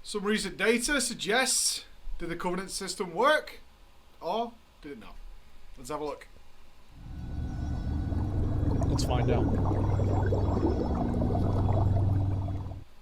Some recent data suggests, did the Covenant system work? Or did it not? Let's have a look. Let's find out.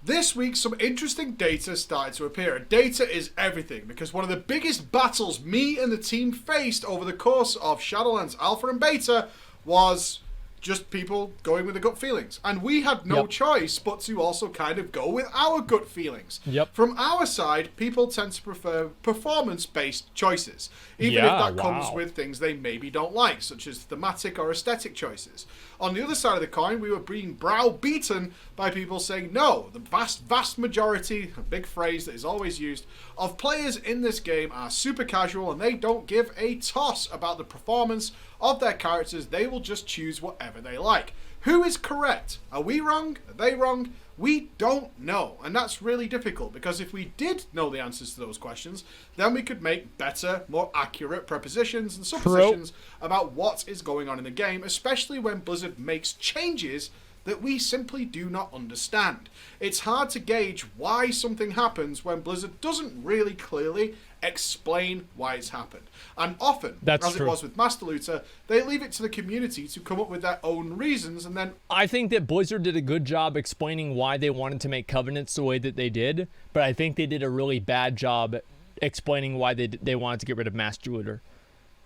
This week, some interesting data started to appear. Data is everything, because one of the biggest battles me and the team faced over the course of Shadowlands Alpha and Beta was just people going with the gut feelings. And we had no choice but to also kind of go with our gut feelings. From our side, people tend to prefer performance-based choices, even if that comes with things they maybe don't like, such as thematic or aesthetic choices. On the other side of the coin, we were being browbeaten by people saying, no, the vast majority, a big phrase that is always used, of players in this game are super casual and they don't give a toss about the performance of their characters. They will just choose whatever they like. Who is correct? Are we wrong? Are they wrong? We don't know. And that's really difficult, because if we did know the answers to those questions, then we could make better, more accurate prepositions and suppositions about what is going on in the game, especially when Blizzard makes changes that we simply do not understand. It's hard to gauge why something happens when Blizzard doesn't really clearly explain why it's happened. And often, as it was with Master Looter, they leave it to the community to come up with their own reasons, and then... I think that Blizzard did a good job explaining why they wanted to make Covenants the way that they did, but I think they did a really bad job explaining why they wanted to get rid of Master Looter.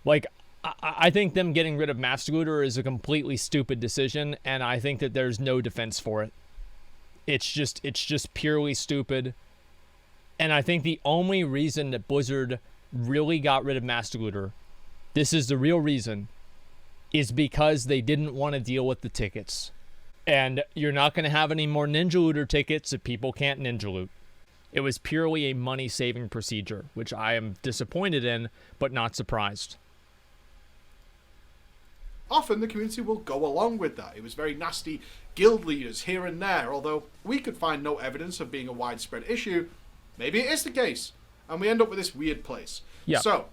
Like, I think them getting rid of Master Looter is a completely stupid decision, and I think that there's no defense for it. It's just purely stupid. And I think the only reason that Blizzard really got rid of Master Looter, this is the real reason, is because they didn't want to deal with the tickets. And you're not going to have any more Ninja Looter tickets if people can't Ninja Loot. It was purely a money-saving procedure, which I am disappointed in, but not surprised. Often the community will go along with that. It was very nasty guild leaders here and there, although we could find no evidence of being a widespread issue. Maybe it is the case, and we end up with this weird place. So,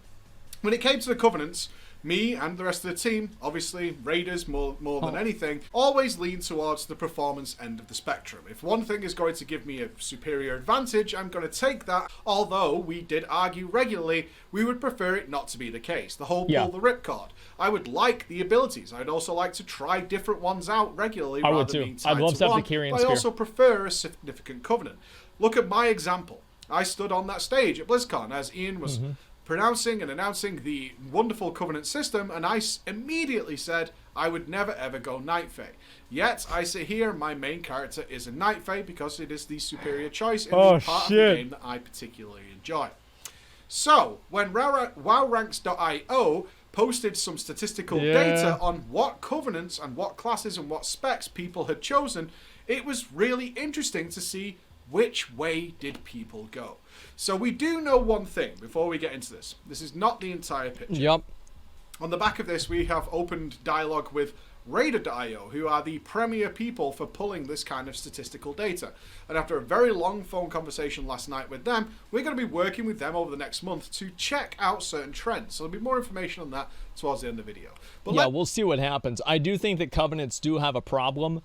when it came to the Covenants, me and the rest of the team, obviously Raiders more than anything, always lean towards the performance end of the spectrum. If one thing is going to give me a superior advantage, I'm going to take that, although we did argue regularly we would prefer it not to be the case. The whole pull the ripcord. I would like the abilities. I'd also like to try different ones out regularly rather than being tied I'd love to have the Kyrian Spear. I also prefer a significant Covenant. Look at my example. I stood on that stage at BlizzCon as Ian was pronouncing and announcing the wonderful Covenant system, and I immediately said I would never ever go Night Fae. Yet I sit here, my main character is a Night Fae because it is the superior choice in the part of the game that I particularly enjoy. So, when WoWranks.io posted some statistical data on what Covenants and what classes and what specs people had chosen, it was really interesting to see which way did people go. So we do know one thing before we get into this. This is not the entire picture. On the back of this, we have opened dialogue with Raider.io, who are the premier people for pulling this kind of statistical data. And after a very long phone conversation last night with them, we're going to be working with them over the next month to check out certain trends. So there'll be more information on that towards the end of the video. But we'll see what happens. I do think that Covenants do have a problem.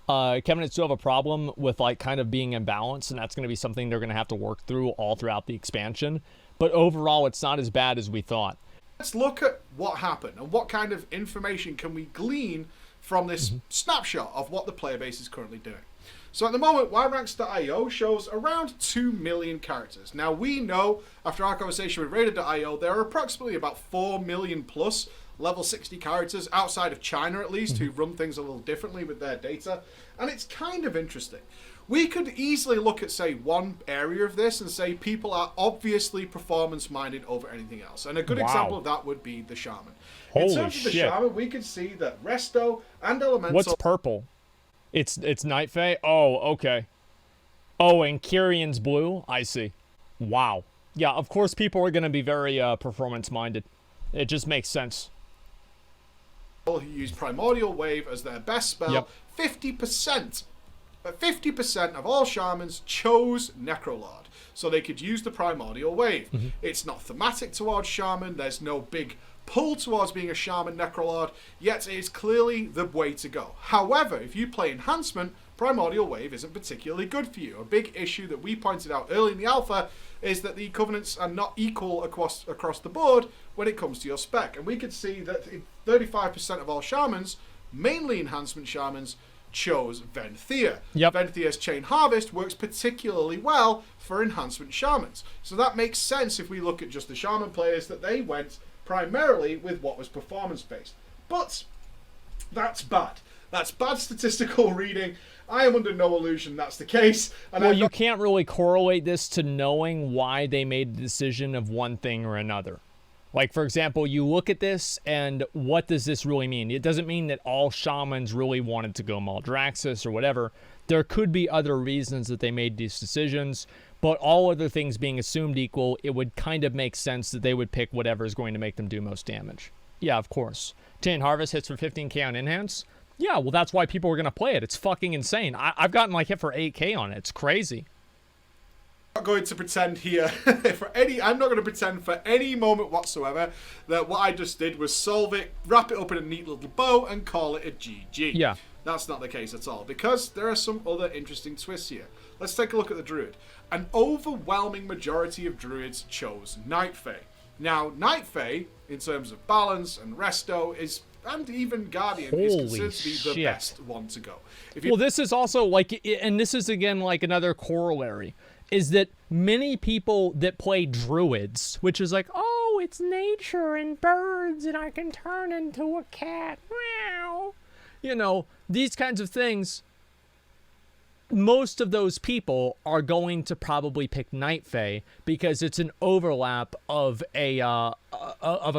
Covenants do have a problem with like kind of being imbalanced, and that's going to be something they're going to have to work through all throughout the expansion. But overall, it's not as bad as we thought. Let's look at what happened and what kind of information can we glean from this snapshot of what the player base is currently doing. So at the moment, WoWranks.io shows around 2 million characters. Now we know, after our conversation with Raider.io, there are approximately about 4 million plus level 60 characters outside of China at least who run things a little differently with their data, and it's kind of interesting. We could easily look at, say, one area of this and say people are obviously performance minded over anything else, and a good example of that would be the Shaman. In terms of the Shaman, we can see that Resto and Elemental... What's purple? It's Night Fae? Oh, okay. Oh, and Kyrian's blue? I see. Wow. Yeah, of course people are going to be very performance minded. It just makes sense. Who use Primordial Wave as their best spell. 50%. But 50% of all shamans chose Necrolord, so they could use the Primordial Wave. It's not thematic towards shaman. There's no big pull towards being a shaman Necrolord, yet it is clearly the way to go. However, if you play Enhancement, Primordial Wave isn't particularly good for you. A big issue that we pointed out early in the alpha is that the Covenants are not equal across the board when it comes to your spec. And we could see that 35% of all Shamans, mainly Enhancement Shamans, chose Venthea. Yep. Venthea's Chain Harvest works particularly well for Enhancement Shamans. So that makes sense if we look at just the Shaman players, that they went primarily with what was performance-based. But that's bad. That's bad statistical reading. I am under no illusion that's the case. And well, you can't really correlate this to knowing why they made the decision of one thing or another. Like, for example, you look at this, and what does this really mean? It doesn't mean that all Shamans really wanted to go Maldraxxus or whatever. There could be other reasons that they made these decisions, but all other things being assumed equal, it would kind of make sense that they would pick whatever is going to make them do most damage. Yeah, of course. Chain Harvest hits for 15k on Enhance. Yeah, well, that's why people are going to play it. It's fucking insane. I've gotten, like, hit for 8k on it. It's crazy. I'm not going to pretend here I'm not going to pretend for any moment whatsoever that what I just did was solve it, wrap it up in a neat little bow, and call it a GG. Yeah. That's not the case at all, because there are some other interesting twists here. Let's take a look at the Druid. An overwhelming majority of Druids chose Night Fae. Now, Night Fae, in terms of balance and resto, and even Guardian, is considered to be the best one to go. Well, this is also, like, and this is, again, like, another corollary, is that many people that play Druids, which is like, oh, it's nature and birds, and I can turn into a cat, meow. You know, these kinds of things, most of those people are going to probably pick Night Fae because it's an overlap of a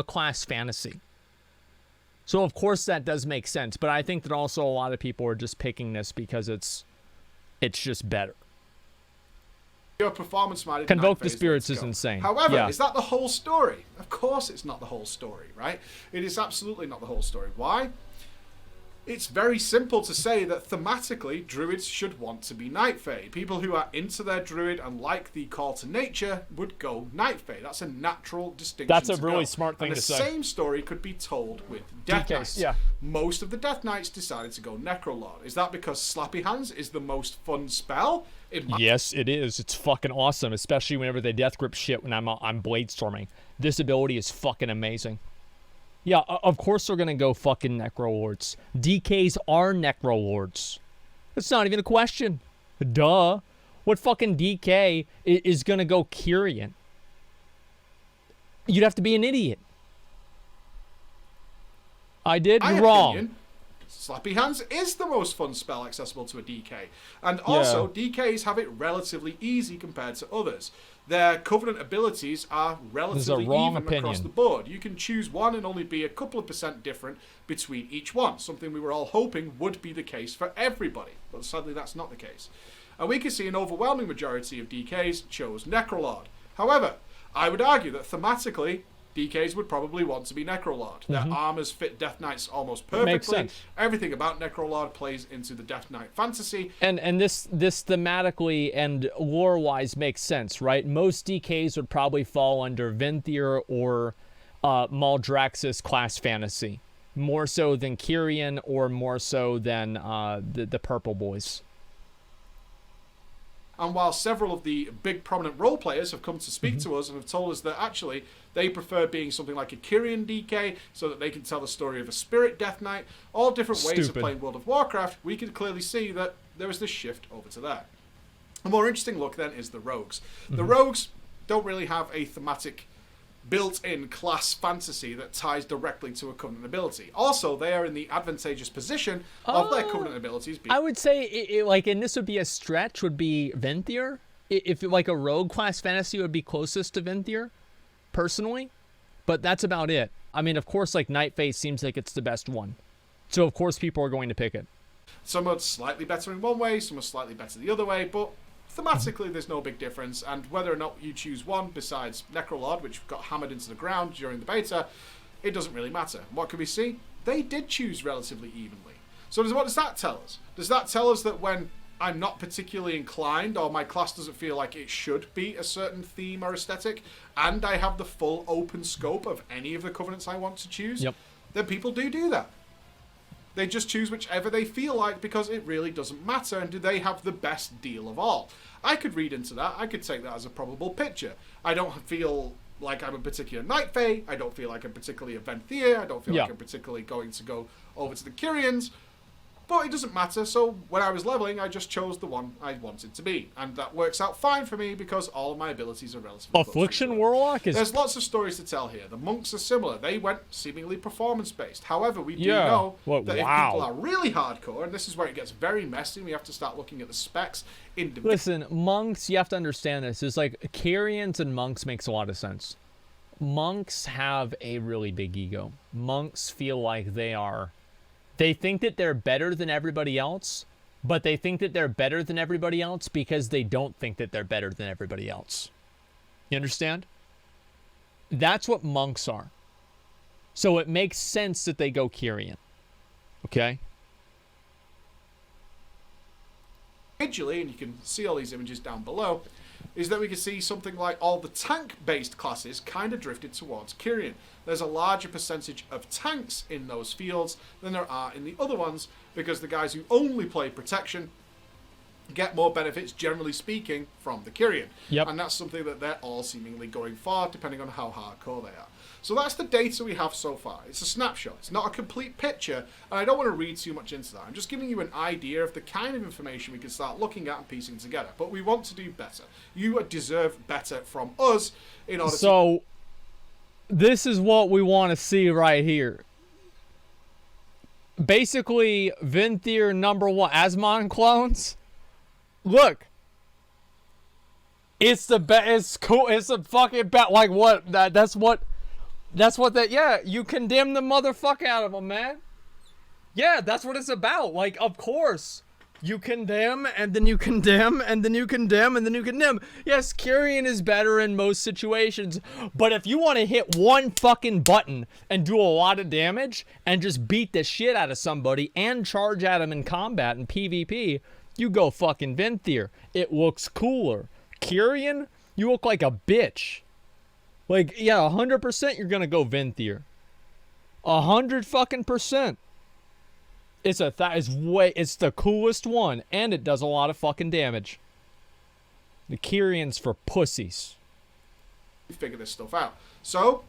class fantasy. So, of course, that does make sense, but I think that also a lot of people are just picking this because it's just better. Your performance minded Convoke the Spirits is insane. However, is that the whole story? Of course it's not the whole story, right? It is absolutely not the whole story. Why? It's very simple to say that thematically, Druids should want to be Night Fae. People who are into their Druid and like the call to nature would go Night Fae. That's a natural distinction. That's a really smart thing to say. The same story could be told with Death Knights. Yeah. Most of the Death Knights decided to go Necrolord. Is that because Slappy Hands is the most fun spell? Yes, it is. It's fucking awesome, especially whenever they Death Grip shit when I'm Bladestorming. This ability is fucking amazing. Yeah, of course they're gonna go fucking Necrolords. DKs are Necrolords. It's not even a question. Duh. What fucking DK is gonna go Kyrian? You'd have to be an idiot. You're wrong. Slappy Hands is the most fun spell accessible to a DK. And also, DKs have it relatively easy compared to others. Their Covenant abilities are relatively even across the board. You can choose one and only be a couple of % different between each one, something we were all hoping would be the case for everybody. But sadly, that's not the case. And we can see an overwhelming majority of DKs chose Necrolord. However, I would argue that thematically, DKs would probably want to be Necrolord. Their armors fit Death Knights almost perfectly. Makes sense. Everything about Necrolord plays into the Death Knight fantasy. And this thematically and lore-wise makes sense, right? Most DKs would probably fall under Venthyr or Maldraxxus class fantasy. More so than Kyrian or more so than the Purple Boys. And while several of the big prominent role players have come to speak to us and have told us that actually they prefer being something like a Kyrian DK so that they can tell the story of a Spirit Death Knight, all different ways of playing World of Warcraft, we can clearly see that there is this shift over to that. A more interesting look then is the Rogues. The Rogues don't really have a thematic built-in class fantasy that ties directly to a Covenant ability. Also, they are in the advantageous position of their Covenant abilities being... I would say, like, and this would be a stretch, would be Venthyr. If, like, a rogue class fantasy would be closest to Venthyr, personally. But that's about it. I mean, of course, like, Night Fae seems like it's the best one. So, of course, people are going to pick it. Some are slightly better in one way, some are slightly better the other way, but thematically, there's no big difference, and whether or not you choose one besides Necrolord, which got hammered into the ground during the beta, it doesn't really matter. What can we see? They did choose relatively evenly. So what does that tell us? Does that tell us that when I'm not particularly inclined, or my class doesn't feel like it should be a certain theme or aesthetic, and I have the full open scope of any of the Covenants I want to choose, then people do that? They just choose whichever they feel like because it really doesn't matter, and do they have the best deal of all? I could read into that. I could take that as a probable picture. I don't feel like I'm a particular Night Fae. I don't feel like I'm particularly a Venthyr. I don't feel like I'm particularly going to go over to the Kyrians. But it doesn't matter, so when I was leveling, I just chose the one I wanted to be. And that works out fine for me because all of my abilities are relatively Affliction Warlock is... There's lots of stories to tell here. The monks are similar. They went seemingly performance-based. However, we do know that if people are really hardcore, and this is where it gets very messy, we have to start looking at the specs individually. Listen, monks, you have to understand this. It's like Kyrians and monks makes a lot of sense. Monks have a really big ego. Monks feel like they think that they're better than everybody else, but they think that they're better than everybody else because they don't think that they're better than everybody else. You understand? That's what monks are. So it makes sense that they go Kyrian. Okay? Individually, and you can see all these images down below, is that we can see something like all the tank-based classes kind of drifted towards Kyrian. There's a larger percentage of tanks in those fields than there are in the other ones, because the guys who only play protection get more benefits, generally speaking, from the Kyrian. Yep. And that's something that they're all seemingly going for, depending on how hardcore they are. So that's the data we have so far. It's a snapshot. It's not a complete picture, and I don't want to read too much into that. I'm just giving you an idea of the kind of information we can start looking at and piecing together. But we want to do better. You deserve better from us in order to... This is what we want to see right here. Basically, Venthyr #1 Asmon clones. Look. It's the best. It's cool. It's a fucking bet. Like what? That's what that. Yeah, you condemn the motherfucker out of them, man. Yeah, that's what it's about. Like, of course. You condemn, and then you condemn, and then you condemn, and then you condemn. Yes, Kyrian is better in most situations, but if you want to hit one fucking button and do a lot of damage and just beat the shit out of somebody and charge at them in combat and PvP, you go fucking Venthyr. It looks cooler. Kyrian, you look like a bitch. Like, yeah, 100% you're gonna go Venthyr. 100 fucking percent. It's the coolest one, and it does a lot of fucking damage. The Kyrian's for pussies. Figure this stuff out. So,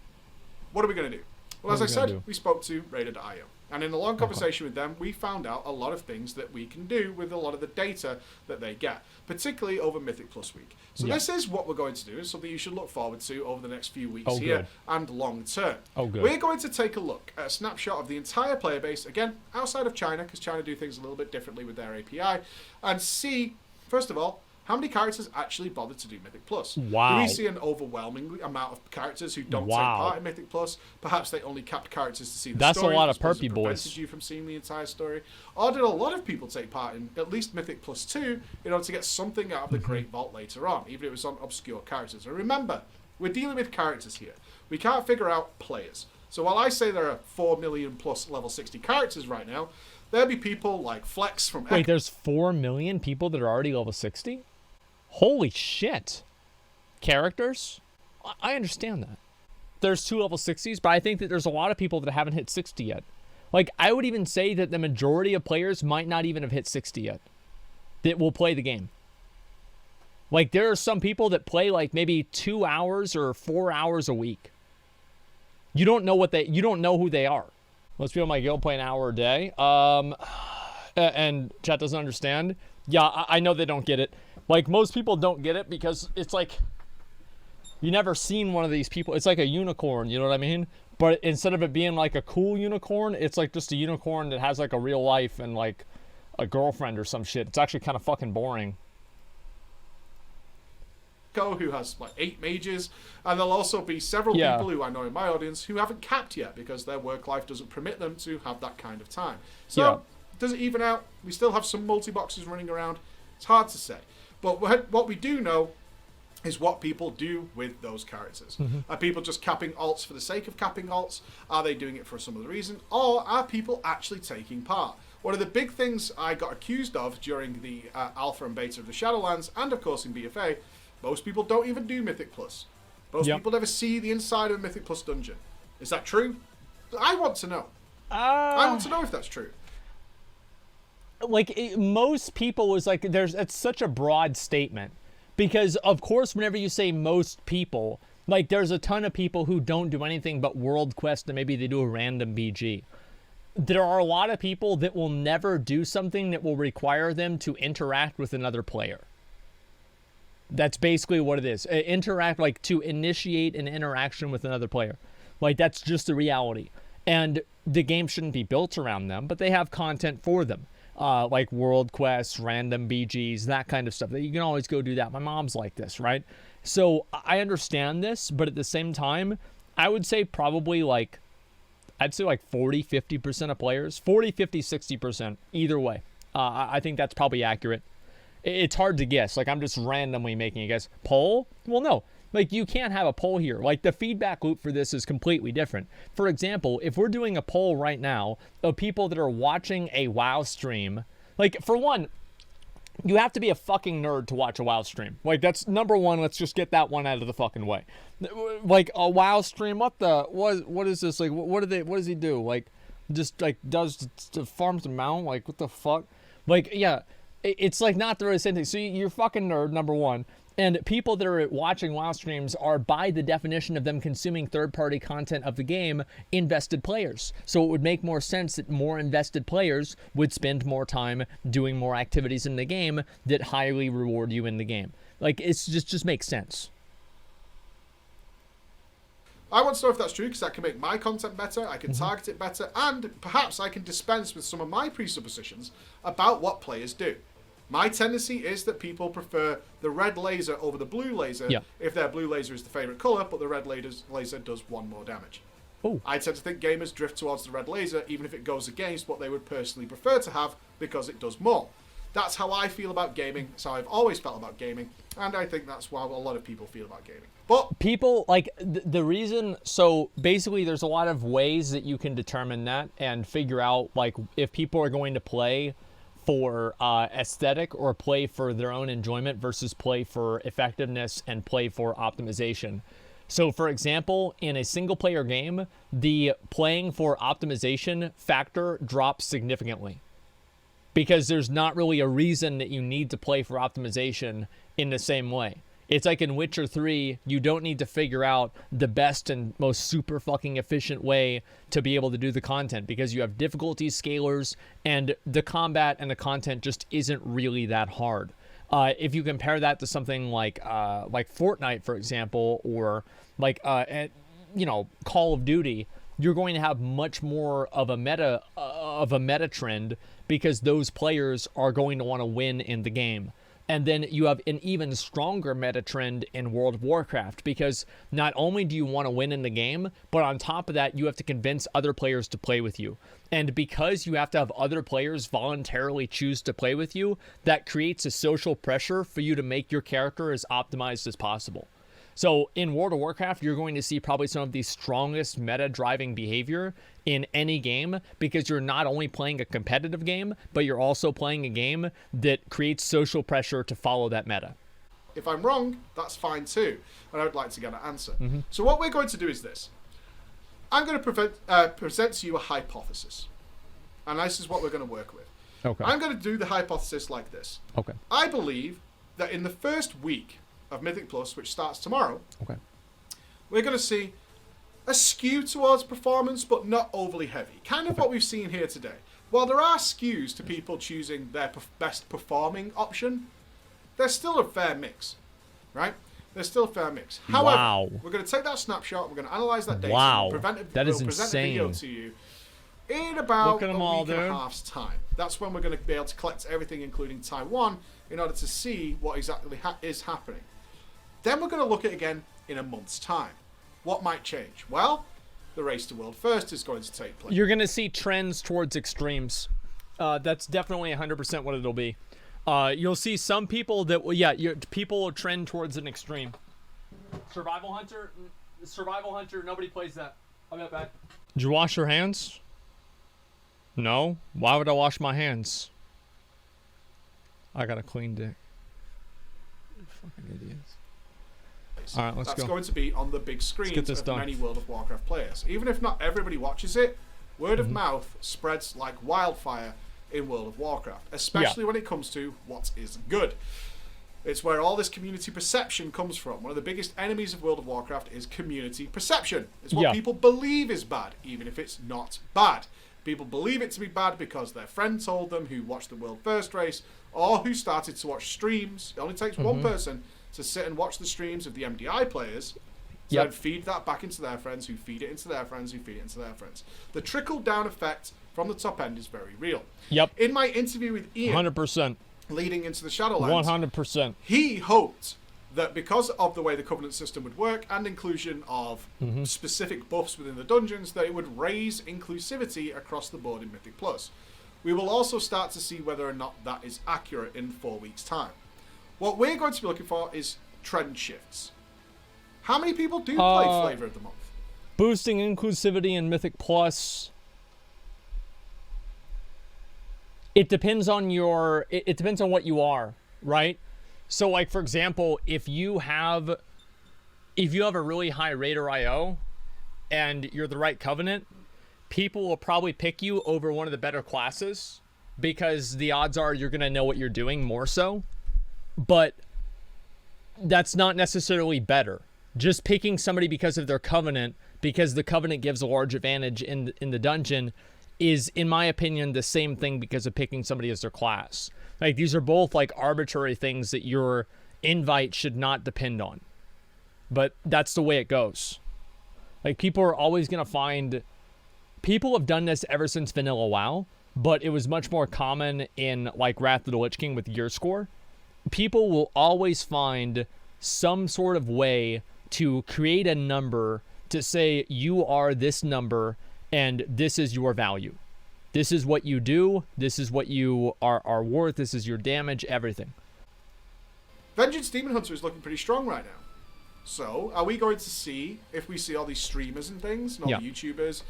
what are we going to do? Well, as I said, we spoke to Raider.io. And in a long conversation with them, we found out a lot of things that we can do with a lot of the data that they get, particularly over Mythic Plus week. So this is what we're going to do. It's something you should look forward to over the next few weeks here and long term. We're going to take a look at a snapshot of the entire player base, again, outside of China, because China do things a little bit differently with their API, and see, first of all, how many characters actually bothered to do Mythic Plus? Wow. Do we see an overwhelming amount of characters who don't take part in Mythic Plus? Perhaps they only capped characters to see the story. That's a lot of perpy boys. You from seeing the entire story. Or did a lot of people take part in at least Mythic Plus 2 in order to get something out of the Great Vault later on, even if it was on obscure characters? And remember, we're dealing with characters here. We can't figure out players. So while I say there are 4 million plus level 60 characters right now, there'll be people like Flex from... Wait, there's 4 million people that are already level 60? Holy shit. Characters? I understand that. There's 2 level 60s, but I think that there's a lot of people that haven't hit 60 yet. Like, I would even say that the majority of players might not even have hit 60 yet that will play the game. Like, there are some people that play like maybe 2 hours or 4 hours a week. You don't know you don't know who they are. Most people in my guild play an hour a day. And chat doesn't understand. Yeah, I know they don't get it. Like, most people don't get it because it's like, you never seen one of these people. It's like a unicorn, you know what I mean? But instead of it being like a cool unicorn, it's like just a unicorn that has like a real life and like a girlfriend or some shit. It's actually kind of fucking boring. Who has like 8 mages, and there'll also be several people who I know in my audience who haven't capped yet because their work life doesn't permit them to have that kind of time. So, does it even out? We still have some multi-boxes running around. It's hard to say. But what we do know is what people do with those characters. Are people just capping alts for the sake of capping alts? Are they doing it for some other reason? Or are people actually taking part? One of the big things I got accused of during the alpha and beta of the Shadowlands, and of course in BFA, most people don't even do Mythic Plus. Most people never see the inside of a Mythic Plus dungeon. Is that true? I want to know. I want to know if that's true. most people was like, it's such a broad statement, because of course whenever you say most people, like there's a ton of people who don't do anything but world quest and maybe they do a random BG. There are a lot of people that will never do something that will require them to interact with another player. That's basically what it is. Interact, like to initiate an interaction with another player. Like that's just the reality. And the game shouldn't be built around them, but they have content for them. Like world quests, random BGs, that kind of stuff. That you can always go do that. My mom's like this, right? So I understand this, but at the same time, I would say probably like, I'd say like 40, 50% of players, 40, 50, 60%, either way. I think that's probably accurate. It's hard to guess. Like I'm just randomly making a guess. Poll? Well, no. Like you can't have a poll here. Like the feedback loop for this is completely different. For example, if we're doing a poll right now of people that are watching a WoW stream, like for one, you have to be a fucking nerd to watch a WoW stream. Like that's number one. Let's just get that one out of the fucking way. Like a WoW stream, what is this? Like what does he do? Like just like does farms the mount? Like what the fuck? Like yeah, it's like not the really same thing. So you're fucking nerd, number one. And people that are watching WoW streams are, by the definition of them consuming third-party content of the game, invested players. So it would make more sense that more invested players would spend more time doing more activities in the game that highly reward you in the game. Like, it's just makes sense. I want to know if that's true, because that can make my content better, I can target it better, and perhaps I can dispense with some of my presuppositions about what players do. My tendency is that people prefer the red laser over the blue laser if their blue laser is the favourite colour, but the red laser does 1 more damage. Ooh. I tend to think gamers drift towards the red laser, even if it goes against what they would personally prefer to have, because it does more. That's how I feel about gaming. That's how I've always felt about gaming, and I think that's how a lot of people feel about gaming. But people, like, the reason, so basically there's a lot of ways that you can determine that and figure out, like, if people are going to play for aesthetic or play for their own enjoyment versus play for effectiveness and play for optimization. So for example, in a single player game, the playing for optimization factor drops significantly because there's not really a reason that you need to play for optimization in the same way. It's like in Witcher 3, you don't need to figure out the best and most super fucking efficient way to be able to do the content because you have difficulty scalers and the combat and the content just isn't really that hard. If you compare that to something like Fortnite, for example, or like Call of Duty, you're going to have much more of a meta trend because those players are going to want to win in the game. And then you have an even stronger meta trend in World of Warcraft because not only do you want to win in the game, but on top of that, you have to convince other players to play with you. And because you have to have other players voluntarily choose to play with you, that creates a social pressure for you to make your character as optimized as possible. So in World of Warcraft, you're going to see probably some of the strongest meta-driving behavior in any game because you're not only playing a competitive game, but you're also playing a game that creates social pressure to follow that meta. If I'm wrong, that's fine too, and I would like to get an answer. So what we're going to do is this. I'm going to present to you a hypothesis, and this is what we're going to work with. Okay. I'm going to do the hypothesis like this. Okay. I believe that in the first week of Mythic Plus, which starts tomorrow, we're going to see a skew towards performance, but not overly heavy. Kind of what we've seen here today. While there are skews to people choosing their best performing option, there's still a fair mix, right? There's still a fair mix. However, we're going to take that snapshot, we're going to analyze that data, that is present a insane. video to you in about a week dude. and a half's time. That's when we're going to be able to collect everything, including Taiwan, in order to see what exactly is happening. Then we're going to look at it again in a month's time. What might change? Well, the race to world first is going to take place. You're going to see trends towards extremes. That's definitely 100% what it'll be. You'll see some people that, people will trend towards an extreme. Survival Hunter, nobody plays that. I'll be right back. Did you wash your hands? No? Why would I wash my hands? I got a clean dick. You fucking idiots. All right, That's going to be on the big screens of many World of Warcraft players. Even if not everybody watches it, word of mouth spreads like wildfire in World of Warcraft, especially when it comes to what is good. It's where all this community perception comes from. One of the biggest enemies of World of Warcraft is community perception. It's what people believe is bad, even if it's not bad. People believe it to be bad because their friend told them, who watched the World First race, or who started to watch streams. It only takes one person to sit and watch the streams of the MDI players, to then feed that back into their friends, who feed it into their friends, who feed it into their friends. The trickle-down effect from the top end is very real. In my interview with Ian, 100%. leading into the Shadowlands, 100%. he hoped that because of the way the Covenant system would work and inclusion of specific buffs within the dungeons, that it would raise inclusivity across the board in Mythic Plus. We will also start to see whether or not that is accurate in 4 weeks' time. What we're going to be looking for is trend shifts. How many people do play Flavor of the Month? Boosting inclusivity in Mythic Plus. It depends on your. It depends on what you are, right? So, like for example, if you have a really high Raider IO, and you're the right Covenant, people will probably pick you over one of the better classes because the odds are you're gonna know what you're doing more so. But that's not necessarily better. Just picking somebody because of their Covenant, because the Covenant gives a large advantage in the dungeon, is, in my opinion, the same thing because of picking somebody as their class. Like, these are both, like, arbitrary things that your invite should not depend on. But that's the way it goes. Like, people are always going to find... People have done this ever since Vanilla WoW, but it was much more common in, like, Wrath of the Lich King with Gear Score. People will always find some sort of way to create a number to say, you are this number, and this is your value. This is what you do. This is what you are worth. This is your damage, everything. Vengeance Demon Hunter is looking pretty strong right now. So, are we going to see, if we see all these streamers and things, and all the YouTubers,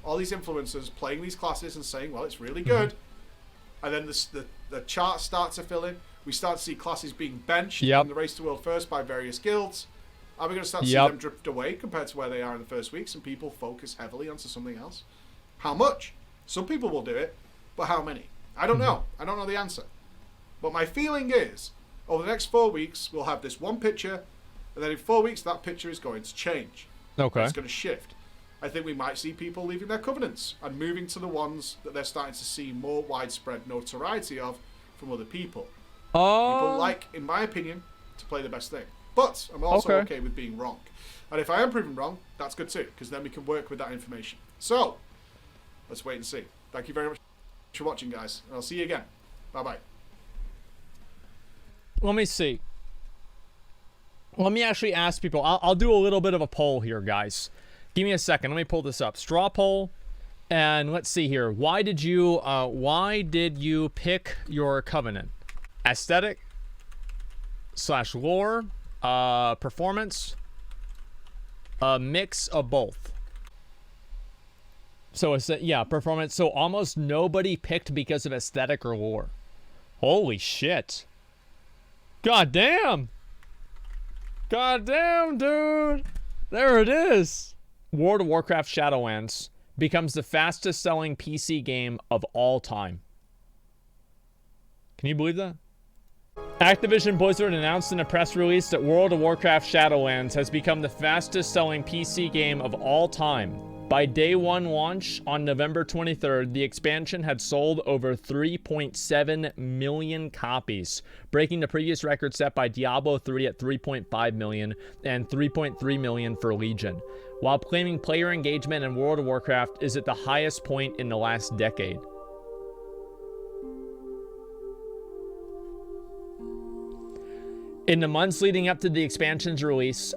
all these influencers playing these classes and saying, well, it's really good, and then the charts start to fill in, we start to see classes being benched in the Race to World First by various guilds. Are we going to start to see them drift away compared to where they are in the first weeks, and people focus heavily onto something else? How much? Some people will do it, but how many? I don't know. I don't know the answer. But my feeling is, over the next 4 weeks, we'll have this one picture, and then in 4 weeks, that picture is going to change. Okay. It's going to shift. I think we might see people leaving their Covenants and moving to the ones that they're starting to see more widespread notoriety of from other people. People like, in my opinion, to play the best thing. But I'm also okay with being wrong. And if I am proven wrong, that's good too, because then we can work with that information. So, let's wait and see. Thank you very much for watching, guys. And I'll see you again. Bye-bye. Let me see. Let me actually ask people. I'll do a little bit of a poll here, guys. Give me a second. Let me pull this up. Straw poll. And let's see here. Why did you pick your Covenant? Aesthetic / lore, performance, a mix of both. So it's performance. So almost nobody picked because of aesthetic or lore. Holy shit. God damn. God damn, dude. There it is. World of Warcraft Shadowlands becomes the fastest selling PC game of all time. Can you believe that? Activision Blizzard announced in a press release that World of Warcraft Shadowlands has become the fastest selling PC game of all time. By day one launch on November 23rd, the expansion had sold over 3.7 million copies, breaking the previous record set by Diablo 3 at 3.5 million and 3.3 million for Legion, while claiming player engagement in World of Warcraft is at the highest point in the last decade. In the months leading up to the expansion's release,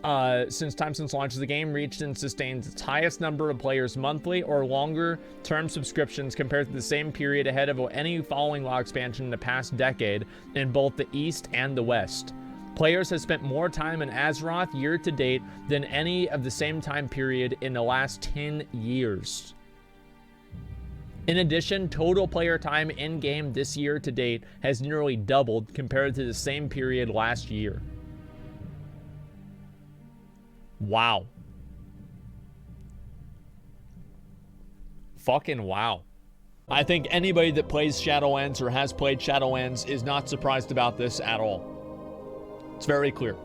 since launch, the game reached and sustained its highest number of players monthly or longer-term subscriptions compared to the same period ahead of any following WoW expansion in the past decade in both the East and the West. Players have spent more time in Azeroth year-to-date than any of the same time period in the last 10 years. In addition, total player time in-game this year to date has nearly doubled compared to the same period last year. Wow. Fucking wow. I think anybody that plays Shadowlands or has played Shadowlands is not surprised about this at all. It's very clear.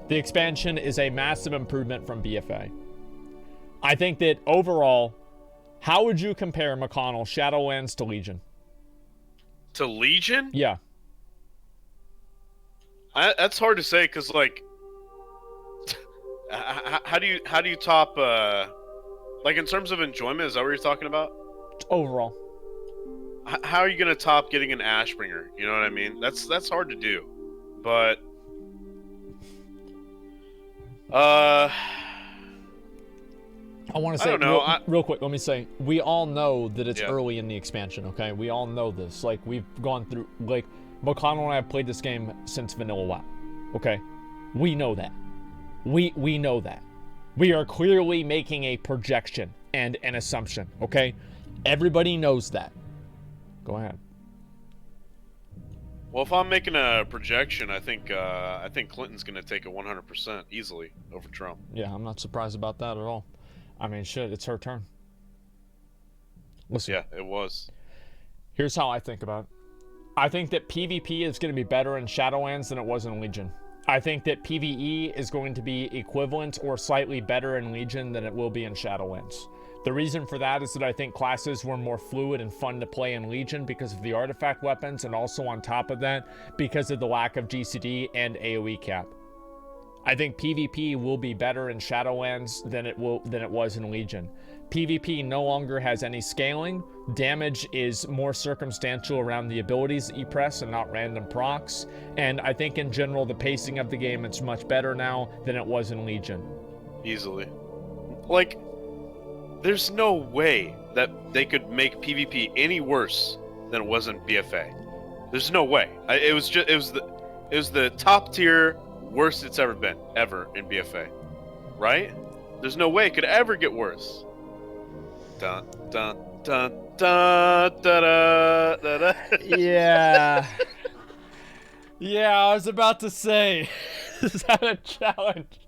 The expansion is a massive improvement from BFA. I think that overall, how would you compare, McConnell, Shadowlands to Legion? To Legion? Yeah. That's hard to say because, like, how do you top like in terms of enjoyment? Is that what you're talking about? Overall, how are you gonna top getting an Ashbringer? You know what I mean? That's hard to do, but I want to say, I don't know. real quick, let me say, we all know that it's Yeah. early in the expansion, okay? We all know this. Like, we've gone through, like, McConnell and I have played this game since Vanilla WoW, okay? We know that. We know that. We are clearly making a projection and an assumption, okay? Everybody knows that. Go ahead. Well, if I'm making a projection, I think Clinton's gonna take it 100% easily over Trump. Yeah, I'm not surprised about that at all. I mean, shit, it's her turn. Listen. Yeah, it was. Here's how I think about it. I think that PvP is going to be better in Shadowlands than it was in Legion. I think that PvE is going to be equivalent or slightly better in Legion than it will be in Shadowlands. The reason for that is that I think classes were more fluid and fun to play in Legion because of the artifact weapons, and also on top of that, because of the lack of GCD and AoE cap. I think PvP will be better in Shadowlands than it was in Legion. PvP no longer has any scaling. Damage is more circumstantial around the abilities that you press and not random procs. And I think in general the pacing of the game is much better now than it was in Legion. Easily. Like, there's no way that they could make PvP any worse than it was in BFA. There's no way. It was the top tier worst it's ever been, ever, in BFA. Right? There's no way it could ever get worse. Dun, dun, dun, dun, da, da, da, da. Yeah. Yeah, I was about to say, is that a challenge?